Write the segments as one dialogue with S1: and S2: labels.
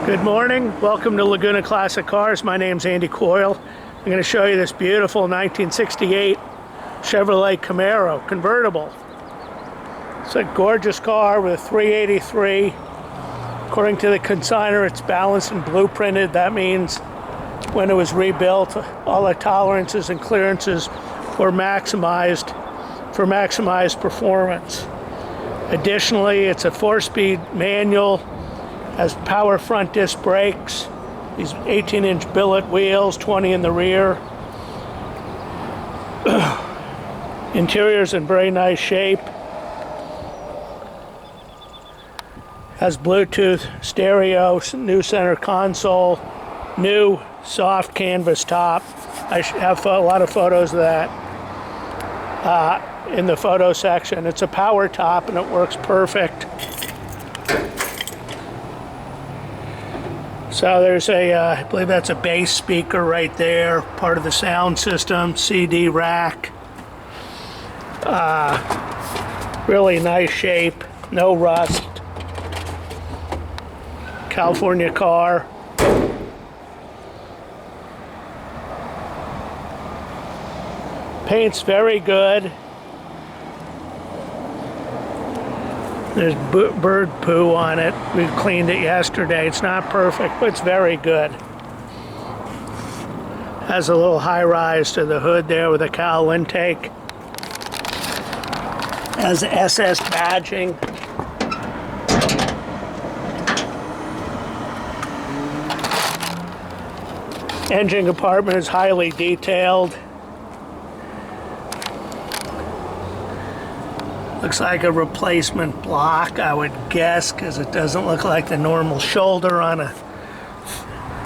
S1: Good morning. Welcome to Laguna Classic Cars. My name's Andy Coyle. I'm going to show you this beautiful 1968 Chevrolet Camaro convertible. It's a gorgeous car with a 383. According to the consignor, it's balanced and blueprinted. That means when it was rebuilt, all the tolerances and clearances were maximized for maximized performance. Additionally, it's a 4-speed manual, has power front disc brakes, these 18-inch billet wheels, 20 in the rear. Interior's in very nice shape. Has Bluetooth, stereo, new center console, new soft canvas top. I have a lot of photos of that in the photo section. It's a power top and it works perfect. So there's a, I believe that's a bass speaker right there, part of the sound system, CD rack. Really nice shape, no rust. California car. Paint's very good. There's bird poo on it. We cleaned it yesterday. It's not perfect, but it's very good. Has a little high rise to the hood there with a cowl intake. Has SS badging. Engine compartment is highly detailed. Looks like a replacement block, I would guess, because it doesn't look like the normal shoulder on a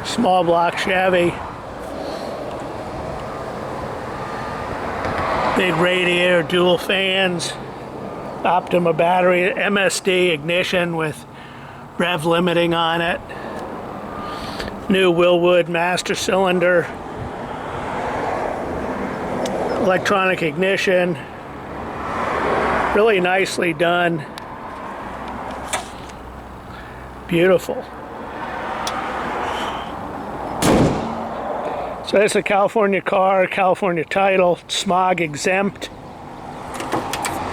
S1: small block Chevy. Big radiator, dual fans, Optima battery, MSD ignition with rev limiting on it. New Wilwood master cylinder. Electronic ignition. Really nicely done. Beautiful. So it's a California car, California title, smog exempt.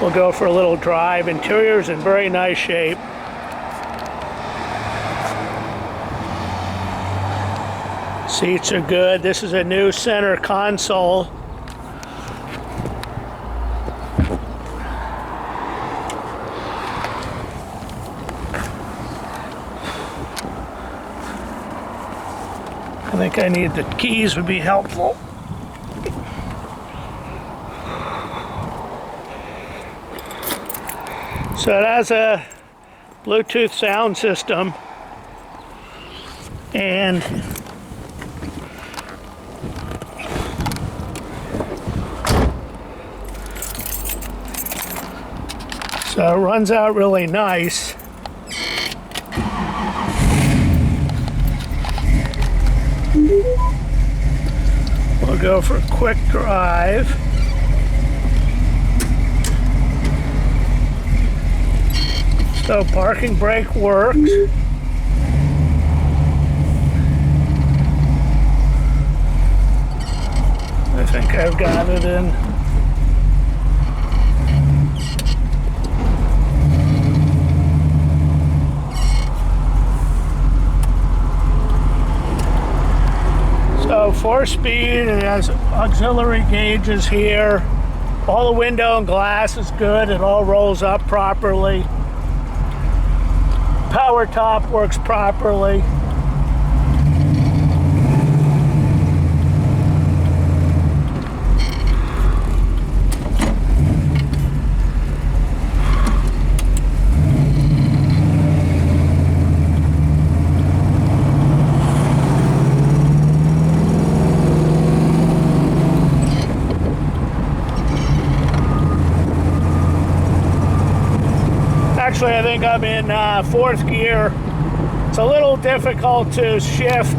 S1: We'll go for a little drive. Interior's in very nice shape. Seats are good. This is a new center console. I think I need the keys would be helpful. So it has a Bluetooth sound system and so it runs out really nice. We'll go for a quick drive. So parking brake works. I think I've got it in. So 4-speed, it has auxiliary gauges here. All the window and glass is good. It all rolls up properly. Power top works properly. Actually, I think I'm in 4th gear. It's a little difficult to shift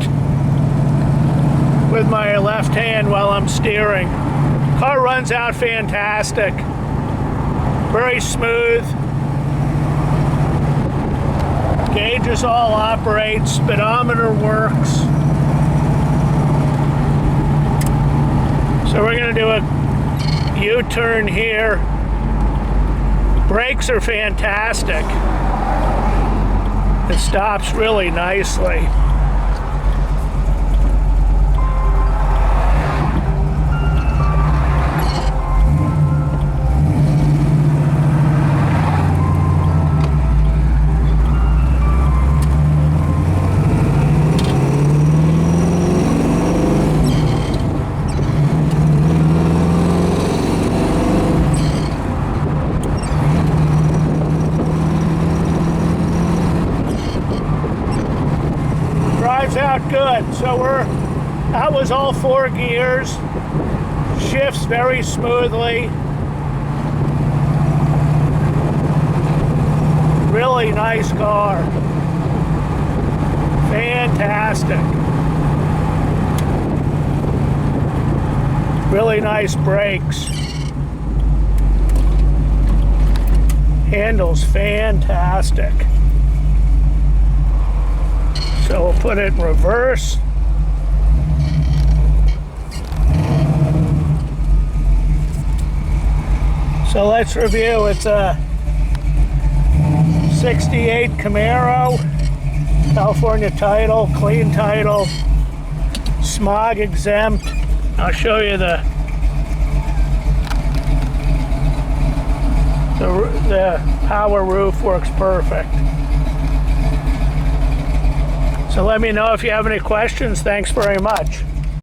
S1: with my left hand while I'm steering. Car runs out fantastic. Very smooth. Gauges all operate, speedometer works. So we're going to do a U-turn here. Brakes are fantastic. It stops really nicely. Drives out good. So that was all 4 gears. Shifts very smoothly. Really nice car. Fantastic. Really nice brakes. Handles fantastic. So we'll put it in reverse. So let's review. It's a 68 Camaro, California title, clean title, smog exempt. I'll show you the power roof works perfect. So let me know if you have any questions. Thanks very much.